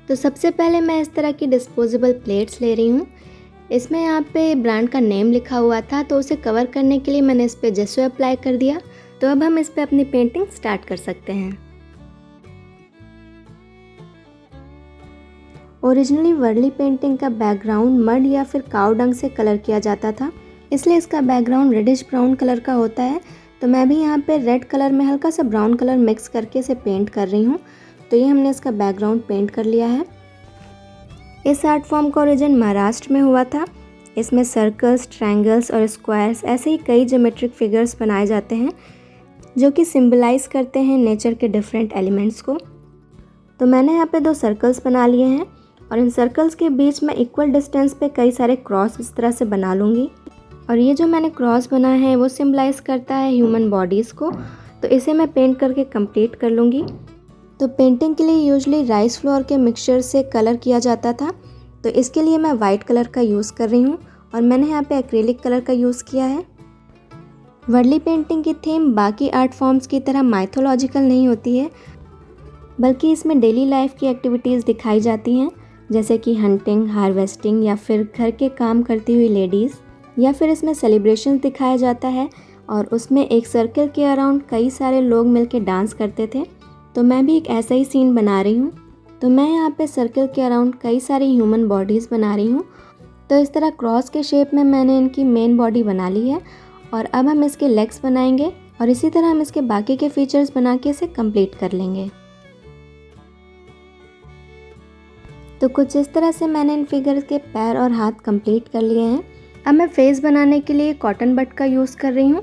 तो सबसे पहले मैं इस तरह की डिस्पोजेबल प्लेट्स ले रही हूँ। इसमें यहाँ पे ब्रांड का नेम लिखा हुआ था, तो उसे कवर करने के लिए मैंने इस पे जेसो अप्लाई कर दिया। तो अब हम इस पे अपनी पेंटिंग स्टार्ट कर सकते हैं। ओरिजिनली वर्ली पेंटिंग का बैकग्राउंड मड या फिर काऊ डंग से कलर किया जाता था, इसलिए इसका बैकग्राउंड रेडिश ब्राउन कलर का होता है। तो मैं भी यहाँ पे रेड कलर में हल्का सा ब्राउन कलर मिक्स करके इसे पेंट कर रही हूँ। तो ये हमने इसका बैकग्राउंड पेंट कर लिया है। इस आर्ट फॉर्म का ओरिजिन महाराष्ट्र में हुआ था। इसमें सर्कल्स, ट्रायंगल्स और स्क्वायर्स ऐसे ही कई ज्योमेट्रिक फिगर्स बनाए जाते हैं जो कि सिंबलाइज करते हैं नेचर के डिफरेंट एलिमेंट्स को। तो मैंने यहाँ पे 2 सर्कल्स बना लिए हैं और इन सर्कल्स के बीच में इक्वल डिस्टेंस पे कई सारे क्रॉस इस तरह से बना लूँगी। और ये जो मैंने क्रॉस बना है वो सिंबलाइज करता है ह्यूमन बॉडीज़ को। तो इसे मैं पेंट करके कंप्लीट कर लूँगी। तो पेंटिंग के लिए यूजुअली राइस फ्लोर के मिक्सचर से कलर किया जाता था, तो इसके लिए मैं वाइट कलर का यूज़ कर रही हूँ और मैंने यहाँ पे एक्रेलिक कलर का यूज़ किया है। वर्ली पेंटिंग की थीम बाकी आर्ट फॉर्म्स की तरह माइथोलॉजिकल नहीं होती है, बल्कि इसमें डेली लाइफ की एक्टिविटीज़ दिखाई जाती हैं, जैसे कि हंटिंग, हार्वेस्टिंग या फिर घर के काम करती हुई लेडीज़, या फिर इसमें सेलिब्रेशन दिखाया जाता है और उसमें एक सर्कल के अराउंड कई सारे लोग मिलकर डांस करते थे। तो मैं भी एक ऐसा ही सीन बना रही हूँ। तो मैं यहाँ पे सर्कल के अराउंड कई सारी ह्यूमन बॉडीज़ बना रही हूँ। तो इस तरह क्रॉस के शेप में मैंने इनकी मेन बॉडी बना ली है और अब हम इसके लेग्स बनाएंगे और इसी तरह हम इसके बाकी के फीचर्स बना के इसे कंप्लीट कर लेंगे। तो कुछ इस तरह से मैंने इन फिगर्स के पैर और हाथ कंप्लीट कर लिए हैं। अब मैं फेस बनाने के लिए कॉटन बड का यूज़ कर रही हूँ।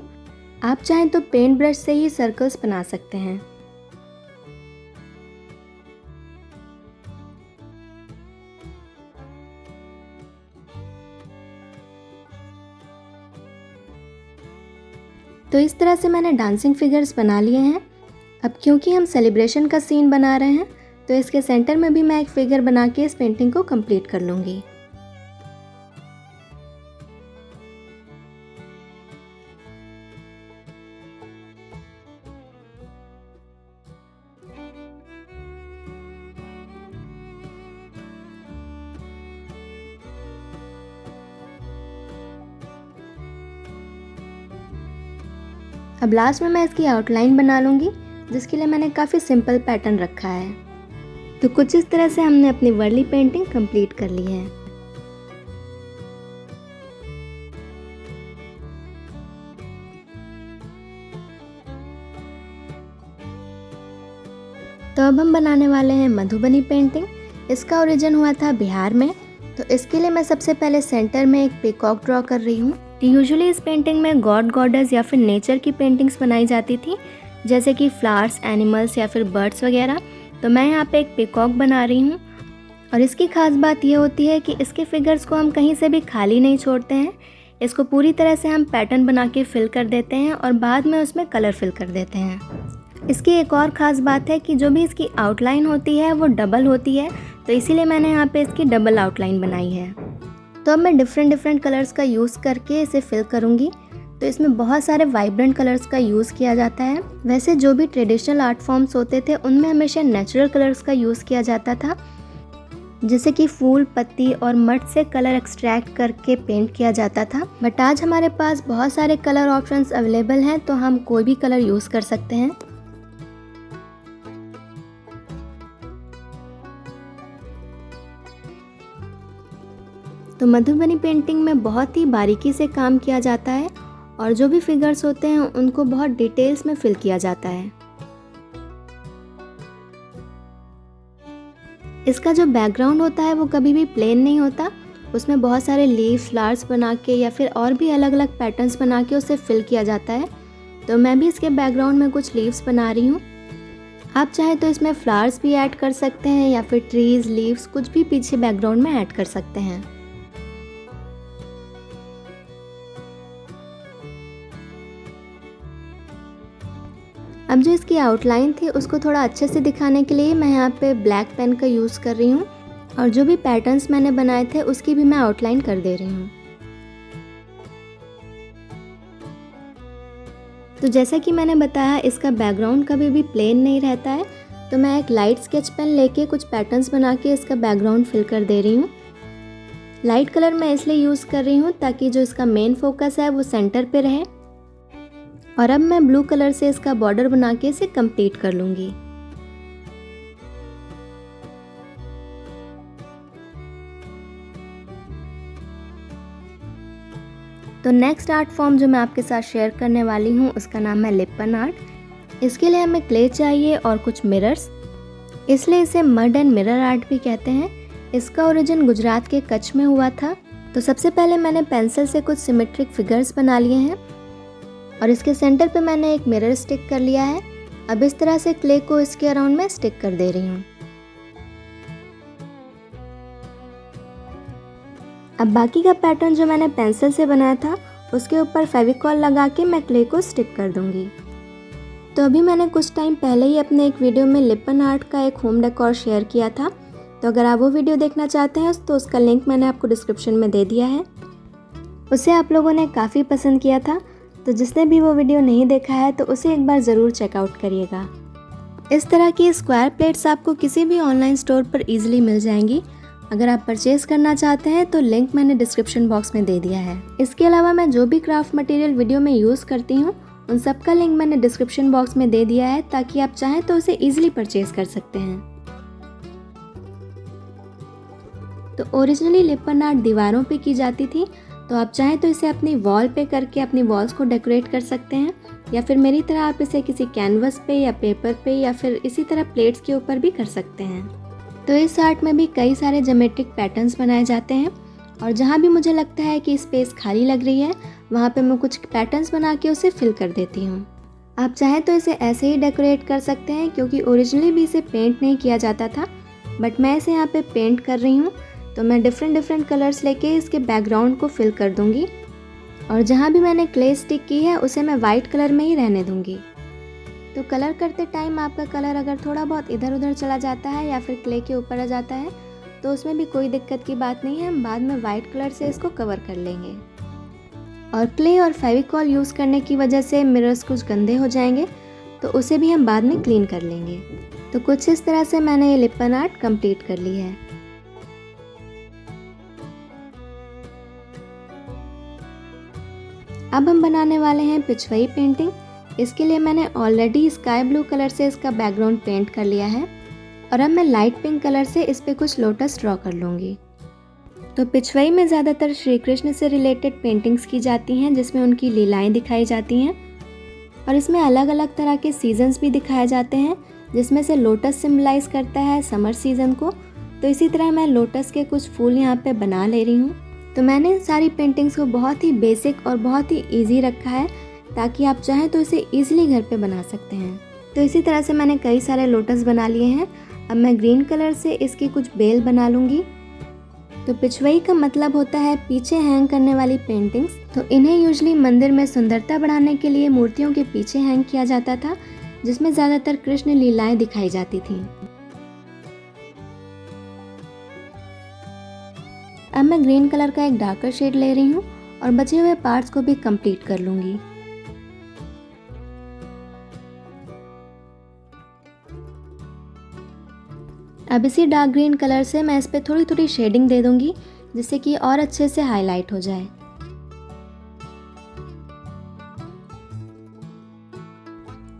आप चाहें तो पेंट ब्रश से ही सर्कल्स बना सकते हैं। तो इस तरह से मैंने डांसिंग फिगर्स बना लिए हैं। अब क्योंकि हम सेलिब्रेशन का सीन बना रहे हैं, तो इसके सेंटर में भी मैं एक फिगर बना के इस पेंटिंग को कंप्लीट कर लूँगी। अब लास्ट में मैं इसकी आउटलाइन बना लूँगी, जिसके लिए मैंने काफ़ी सिंपल पैटर्न रखा है। तो कुछ इस तरह से हमने अपनी वर्ली पेंटिंग कंप्लीट कर ली है। तो अब हम बनाने वाले हैं मधुबनी पेंटिंग। इसका ओरिजिन हुआ था बिहार में। तो इसके लिए मैं सबसे पहले सेंटर में एक पीकॉक ड्रॉ कर रही हूँ। यूजुअली इस पेंटिंग में गॉड गॉडेस या फिर नेचर की पेंटिंग्स बनाई जाती थी, जैसे कि फ्लावर्स, एनिमल्स या फिर बर्ड्स वगैरह। तो मैं यहाँ पे एक पीकॉक बना रही हूँ और इसकी खास बात यह होती है कि इसके फिगर्स को हम कहीं से भी खाली नहीं छोड़ते हैं। इसको पूरी तरह से हम पैटर्न बना के फिल कर देते हैं और बाद में उसमें कलर फिल कर देते हैं। इसकी एक और ख़ास बात है कि जो भी इसकी आउटलाइन होती है वो डबल होती है, तो इसीलिए मैंने यहाँ पे इसकी डबल आउटलाइन बनाई है। तो अब मैं डिफरेंट कलर्स का यूज़ करके इसे फिल करूँगी। तो इसमें बहुत सारे वाइब्रेंट कलर्स का यूज़ किया जाता है। वैसे जो भी ट्रेडिशनल आर्ट फॉर्म्स होते थे उनमें हमेशा नेचुरल कलर्स का यूज़ किया जाता था, जैसे कि फूल, पत्ती और मड से कलर एक्सट्रैक्ट करके पेंट किया जाता था। बट आज हमारे पास बहुत सारे कलर ऑप्शंस अवेलेबल हैं, तो हम कोई भी कलर यूज़ कर सकते हैं। तो मधुबनी पेंटिंग में बहुत ही बारीकी से काम किया जाता है और जो भी फिगर्स होते हैं उनको बहुत डिटेल्स में फिल किया जाता है। इसका जो बैकग्राउंड होता है वो कभी भी प्लेन नहीं होता, उसमें बहुत सारे लीव्स, फ्लावर्स बना के या फिर और भी अलग अलग पैटर्न्स बना के उसे फिल किया जाता है। तो मैं भी इसके बैकग्राउंड में कुछ लीव्स बना रही हूँ। आप चाहे तो इसमें फ्लावर्स भी ऐड कर सकते हैं या फिर ट्रीज, लीव्स कुछ भी पीछे बैकग्राउंड में ऐड कर सकते हैं। अब जो इसकी आउटलाइन थी उसको थोड़ा अच्छे से दिखाने के लिए मैं यहाँ पे ब्लैक पेन का यूज़ कर रही हूँ और जो भी पैटर्न्स मैंने बनाए थे उसकी भी मैं आउटलाइन कर दे रही हूँ। तो जैसा कि मैंने बताया, इसका बैकग्राउंड कभी भी प्लेन नहीं रहता है, तो मैं एक लाइट स्केच पेन लेके कुछ पैटर्न्स बना के इसका बैकग्राउंड फिल कर दे रही हूँ। लाइट कलर मैं इसलिए यूज़ कर रही हूँ ताकि जो इसका मेन फोकस है वो सेंटर पे रहे। और अब मैं ब्लू कलर से इसका बॉर्डर बना के इसे कंप्लीट कर लूँगी। तो नेक्स्ट आर्ट फॉर्म जो मैं आपके साथ शेयर करने वाली हूँ उसका नाम है लिपन आर्ट। इसके लिए हमें क्ले चाहिए और कुछ मिरर्स, इसलिए इसे मड एंड मिरर आर्ट भी कहते हैं। इसका ओरिजिन गुजरात के कच्छ में हुआ था। तो सबसे पहले मैंने पेंसिल से कुछ सिमेट्रिक फिगर्स बना लिए हैं और इसके सेंटर पे मैंने एक मिरर स्टिक कर लिया है। अब इस तरह से क्ले को इसके अराउंड में स्टिक कर दे रही हूँ। अब बाकी का पैटर्न जो मैंने पेंसिल से बनाया था उसके ऊपर फेविकॉल लगा के मैं क्ले को स्टिक कर दूंगी। तो अभी मैंने कुछ टाइम पहले ही अपने एक वीडियो में लिपन आर्ट का एक होम डेकोर शेयर किया था। तो अगर आप वो वीडियो देखना चाहते हैं तो उसका लिंक मैंने आपको डिस्क्रिप्शन में दे दिया है। उसे आप लोगों ने काफ़ी पसंद किया था, तो जिसने भी वो वीडियो नहीं देखा है तो उसे एक बार ज़रूर चेकआउट करिएगा। इस तरह की स्क्वायर प्लेट्स आपको किसी भी ऑनलाइन स्टोर पर ईजिली मिल जाएंगी। अगर आप परचेज करना चाहते हैं तो लिंक मैंने डिस्क्रिप्शन बॉक्स में दे दिया है। इसके अलावा मैं जो भी क्राफ्ट मटेरियल वीडियो में यूज़ करती हूँ उन सब का लिंक मैंने डिस्क्रिप्शन बॉक्स में दे दिया है, ताकि आप चाहें तो उसे ईजिली परचेज कर सकते हैं। तो ओरिजिनली लिपन आर्ट दीवारों पे की जाती थी, तो आप चाहें तो इसे अपनी वॉल पे करके अपनी वॉल्स को डेकोरेट कर सकते हैं, या फिर मेरी तरह आप इसे किसी कैनवस पे या पेपर पे या फिर इसी तरह प्लेट्स के ऊपर भी कर सकते हैं। तो इस आर्ट में भी कई सारे ज्योमेट्रिक पैटर्न्स बनाए जाते हैं और जहाँ भी मुझे लगता है कि स्पेस खाली लग रही है वहाँ पे मैं कुछ पैटर्न्स बना के उसे फिल कर देती हूँ। आप चाहें तो इसे ऐसे ही डेकोरेट कर सकते हैं, क्योंकि ओरिजिनली भी इसे पेंट नहीं किया जाता था, बट मैं इसे यहाँ पे पेंट कर रही हूँ। तो मैं डिफरेंट कलर्स लेके इसके बैकग्राउंड को फिल कर दूँगी और जहाँ भी मैंने क्ले स्टिक की है उसे मैं वाइट कलर में ही रहने दूँगी। तो कलर करते टाइम आपका कलर अगर थोड़ा बहुत इधर उधर चला जाता है या फिर क्ले के ऊपर आ जाता है तो उसमें भी कोई दिक्कत की बात नहीं है, हम बाद में वाइट कलर से इसको कवर कर लेंगे। और क्ले और फेविकॉल यूज़ करने की वजह से मिरर्स कुछ गंदे हो जाएंगे, तो उसे भी हम बाद में क्लीन कर लेंगे। तो कुछ इस तरह से मैंने ये लिपन आर्ट कंप्लीट कर ली है। अब हम बनाने वाले हैं पिछवाई पेंटिंग। इसके लिए मैंने ऑलरेडी स्काई ब्लू कलर से इसका बैकग्राउंड पेंट कर लिया है और अब मैं लाइट पिंक कलर से इस पे कुछ लोटस ड्रॉ कर लूँगी। तो पिछवाई में ज़्यादातर श्री कृष्ण से रिलेटेड पेंटिंग्स की जाती हैं, जिसमें उनकी लीलाएं दिखाई जाती हैं और इसमें अलग अलग तरह के सीजन्स भी दिखाए जाते हैं, जिसमें से लोटस सिम्बलाइज़ करता है समर सीज़न को। तो इसी तरह मैं लोटस के कुछ फूल यहाँ पे बना ले रही हूँ। तो मैंने इन सारी पेंटिंग्स को बहुत ही बेसिक और बहुत ही ईजी रखा है, ताकि आप चाहें तो इसे ईजिली घर पे बना सकते हैं। तो इसी तरह से मैंने कई सारे लोटस बना लिए हैं। अब मैं ग्रीन कलर से इसकी कुछ बेल बना लूँगी। तो पिछवाई का मतलब होता है पीछे हैंग करने वाली पेंटिंग्स। तो इन्हें यूजुअली मंदिर में सुंदरता बढ़ाने के लिए मूर्तियों के पीछे हैंग किया जाता था, जिसमें ज़्यादातर कृष्ण लीलाएं दिखाई जाती थीं। अब मैं ग्रीन कलर का एक डार्कर शेड ले रही हूँ और बचे हुए पार्ट्स को भी कंप्लीट कर लूँगी। अब इसी डार्क ग्रीन कलर से मैं इस पे थोड़ी थोड़ी शेडिंग दे दूंगी, जिससे कि और अच्छे से हाईलाइट हो जाए।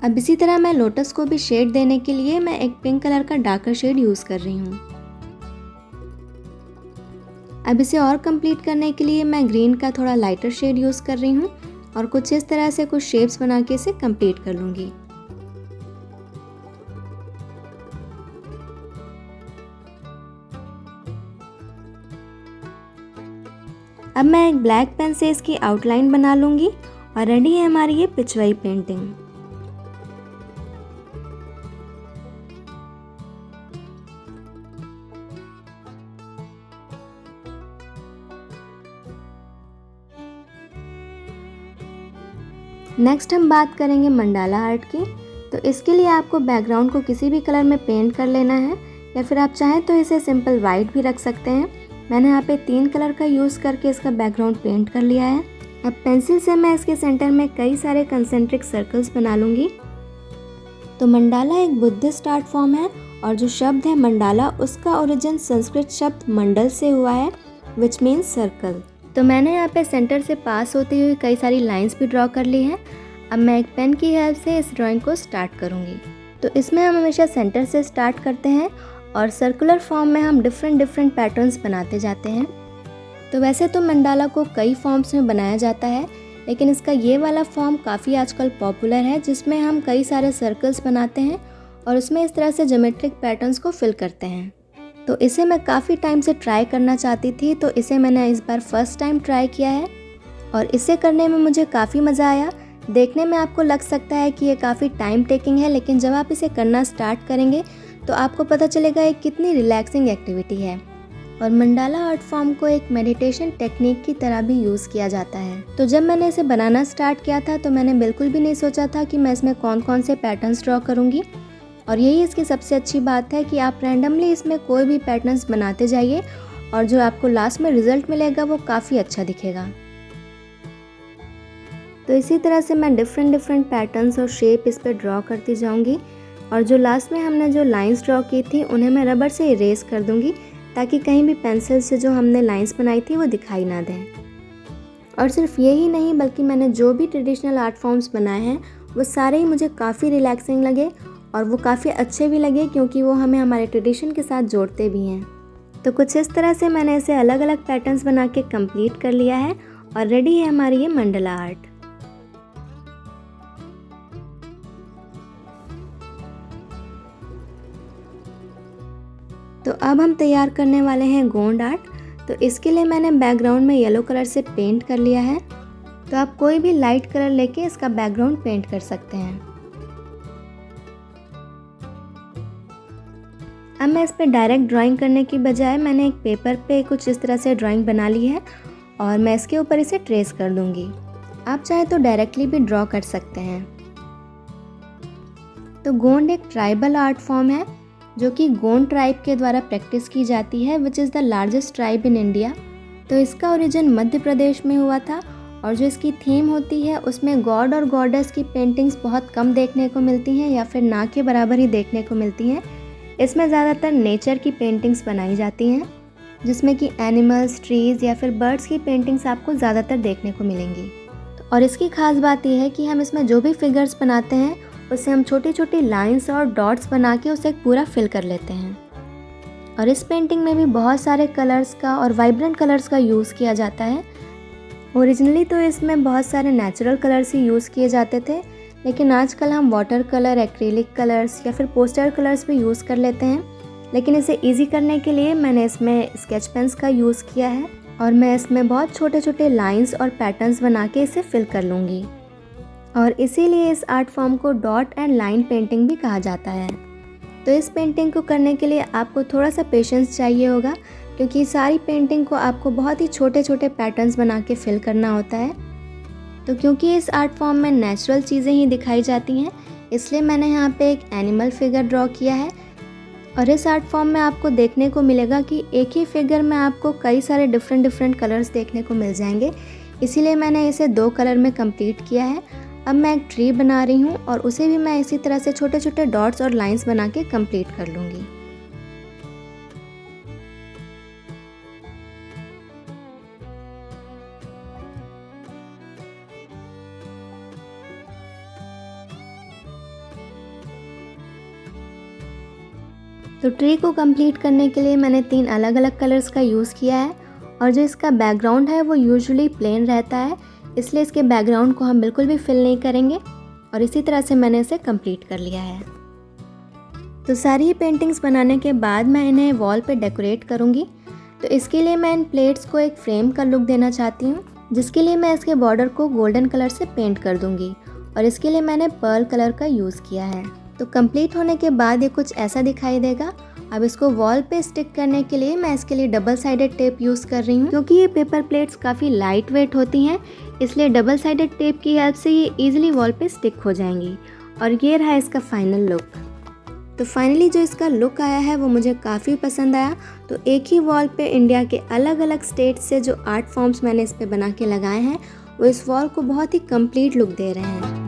अब इसी तरह मैं लोटस को भी शेड देने के लिए मैं एक पिंक कलर का डार्कर शेड यूज़ कर रही हूँ। अब इसे और कंप्लीट करने के लिए मैं ग्रीन का थोड़ा लाइटर शेड यूज़ कर रही हूँ और कुछ इस तरह से कुछ शेप्स बना के इसे कंप्लीट कर लूँगी। अब मैं एक ब्लैक पेन से इसकी आउटलाइन बना लूँगी और रेडी है हमारी ये पिछवाई पेंटिंग। नेक्स्ट हम बात करेंगे मंडाला आर्ट की। तो इसके लिए आपको बैकग्राउंड को किसी भी कलर में पेंट कर लेना है, या फिर आप चाहें तो इसे सिंपल वाइट भी रख सकते हैं। मैंने यहाँ पे 3 कलर का यूज़ करके इसका बैकग्राउंड पेंट कर लिया है। अब पेंसिल से मैं इसके सेंटर में कई सारे कंसेंट्रिक सर्कल्स बना लूँगी। तो मंडाला एक बुद्धिस्ट आर्ट फॉर्म है और जो शब्द है मंडाला उसका ओरिजिन संस्कृत शब्द मंडल से हुआ है विच मीन्स सर्कल। तो मैंने यहाँ पे सेंटर से पास होती हुई कई सारी लाइंस भी ड्रॉ कर ली हैं। अब मैं एक पेन की हेल्प से इस ड्राइंग को स्टार्ट करूँगी। तो इसमें हम हमेशा सेंटर से स्टार्ट करते हैं और सर्कुलर फॉर्म में हम डिफरेंट पैटर्न्स बनाते जाते हैं। तो वैसे तो मंडाला को कई फॉर्म्स में बनाया जाता है, लेकिन इसका ये वाला फॉर्म काफ़ी आजकल पॉपुलर है, जिसमें हम कई सारे सर्कल्स बनाते हैं और उसमें इस तरह से ज्योमेट्रिक पैटर्न्स को फिल करते हैं। तो इसे मैं काफ़ी टाइम से ट्राई करना चाहती थी, तो इसे मैंने इस बार फर्स्ट टाइम ट्राई किया है और इसे करने में मुझे काफ़ी मज़ा आया। देखने में आपको लग सकता है कि ये काफ़ी टाइम टेकिंग है, लेकिन जब आप इसे करना स्टार्ट करेंगे तो आपको पता चलेगा ये कितनी रिलैक्सिंग एक्टिविटी है। और मंडाला आर्ट फॉर्म को एक मेडिटेशन टेक्निक की तरह भी यूज़ किया जाता है। तो जब मैंने इसे बनाना स्टार्ट किया था तो मैंने बिल्कुल भी नहीं सोचा था कि मैं इसमें कौन कौन से पैटर्न्स ड्रॉ करूँगी, और यही इसकी सबसे अच्छी बात है कि आप रैंडमली इसमें कोई भी पैटर्न्स बनाते जाइए और जो आपको लास्ट में रिज़ल्ट मिलेगा वो काफ़ी अच्छा दिखेगा। तो इसी तरह से मैं डिफरेंट पैटर्न्स और शेप इस पर ड्रॉ करती जाऊंगी और जो लास्ट में हमने जो लाइंस ड्रॉ की थी उन्हें मैं रबर से इरेज कर दूंगी, ताकि कहीं भी पेंसिल से जो हमने लाइंस बनाई थी वो दिखाई ना दें। और सिर्फ यही नहीं, बल्कि मैंने जो भी ट्रेडिशनल आर्ट फॉर्म्स बनाए हैं वो सारे ही मुझे काफ़ी रिलैक्सिंग लगे और वो काफ़ी अच्छे भी लगे, क्योंकि वो हमें हमारे ट्रेडिशन के साथ जोड़ते भी हैं। तो कुछ इस तरह से मैंने इसे अलग अलग पैटर्न्स बना के कंप्लीट कर लिया है और रेडी है हमारी ये मंडला आर्ट। तो अब हम तैयार करने वाले हैं गोंड आर्ट। तो इसके लिए मैंने बैकग्राउंड में येलो कलर से पेंट कर लिया है। तो आप कोई भी लाइट कलर लेके इसका बैकग्राउंड पेंट कर सकते हैं। अब मैं इस पर डायरेक्ट ड्राइंग करने की बजाय मैंने एक पेपर पे कुछ इस तरह से ड्राइंग बना ली है और मैं इसके ऊपर इसे ट्रेस कर दूंगी। आप चाहे तो डायरेक्टली भी ड्रॉ कर सकते हैं। तो गोंड एक ट्राइबल आर्ट फॉर्म है जो कि गोंड ट्राइब के द्वारा प्रैक्टिस की जाती है, which is the largest tribe in India. तो इसका ओरिजिन मध्य प्रदेश में हुआ था और जो इसकी थीम होती है उसमें गॉड और गॉडेस की पेंटिंग्स बहुत कम देखने को मिलती हैं या फिर ना के बराबर ही देखने को मिलती हैं। इसमें ज़्यादातर नेचर की पेंटिंग्स बनाई जाती हैं, जिसमें कि एनिमल्स, ट्रीज़ या फिर बर्ड्स की पेंटिंग्स आपको ज़्यादातर देखने को मिलेंगी। और इसकी खास बात यह है कि हम इसमें जो भी फिगर्स बनाते हैं उससे हम छोटी छोटी लाइंस और डॉट्स बना के उसे पूरा फिल कर लेते हैं। और इस पेंटिंग में भी बहुत सारे कलर्स का और वाइब्रेंट कलर्स का यूज़ किया जाता है। ओरिजिनली तो इसमें बहुत सारे नेचुरल कलर्स ही यूज़ किए जाते थे, लेकिन आजकल हम वाटर कलर, एक्रेलिक कलर्स या फिर पोस्टर कलर्स भी यूज़ कर लेते हैं। लेकिन इसे ईजी करने के लिए मैंने इसमें स्केच पेन्स का यूज़ किया है और मैं इसमें बहुत छोटे छोटे लाइंस और पैटर्न्स बना के इसे फिल कर लूँगी। और इसीलिए इस art form co dot and line painting भी कहा जाता है। तो इस पेंटिंग को करने के लिए आपको थोड़ा सा पेशेंस चाहिए होगा, क्योंकि सारी पेंटिंग को आपको बहुत ही छोटे छोटे पैटर्न्स बना के फिल करना होता है। तो क्योंकि इस आर्ट फॉर्म में नेचुरल चीज़ें ही दिखाई जाती हैं, इसलिए मैंने यहाँ पे एक एनिमल फिगर ड्रॉ किया है। और इस आर्ट फॉर्म में आपको देखने को मिलेगा कि एक ही फिगर में आपको कई सारे डिफरेंट कलर्स देखने को मिल जाएंगे, इसीलिए मैंने इसे 2 कलर में कंप्लीट किया है। अब मैं एक ट्री बना रही हूँ और उसे भी मैं इसी तरह से छोटे छोटे डॉट्स और लाइंस बना के कंप्लीट कर लूँगी। तो ट्री को कंप्लीट करने के लिए मैंने 3 अलग अलग कलर्स का यूज़ किया है और जो इसका बैकग्राउंड है वो यूजुअली प्लेन रहता है, इसलिए इसके बैकग्राउंड को हम बिल्कुल भी फिल नहीं करेंगे। और इसी तरह से मैंने इसे कंप्लीट कर लिया है। तो सारी ही पेंटिंग्स बनाने के बाद मैं इन्हें वॉल पे डेकोरेट करूँगी। तो इसके लिए मैं इन प्लेट्स को एक फ्रेम का लुक देना चाहती हूँ, जिसके लिए मैं इसके बॉर्डर को गोल्डन कलर से पेंट कर दूँगी और इसके लिए मैंने पर्ल कलर का यूज़ किया है। तो कंप्लीट होने के बाद ये कुछ ऐसा दिखाई देगा। अब इसको वॉल पे स्टिक करने के लिए मैं इसके लिए डबल साइडेड टेप यूज़ कर रही हूँ, क्योंकि ये पेपर प्लेट्स काफ़ी लाइट वेट होती हैं, इसलिए डबल साइडेड टेप की हेल्प से ये ईजिली वॉल पे स्टिक हो जाएंगी। और ये रहा इसका फाइनल लुक। तो फाइनली जो इसका लुक आया है वो मुझे काफ़ी पसंद आया। तो एक ही वॉल पे इंडिया के अलग अलग स्टेट से जो आर्ट फॉर्म्स मैंने इस पे बना के लगाए हैं वो इस वॉल को बहुत ही कंप्लीट लुक दे रहे हैं।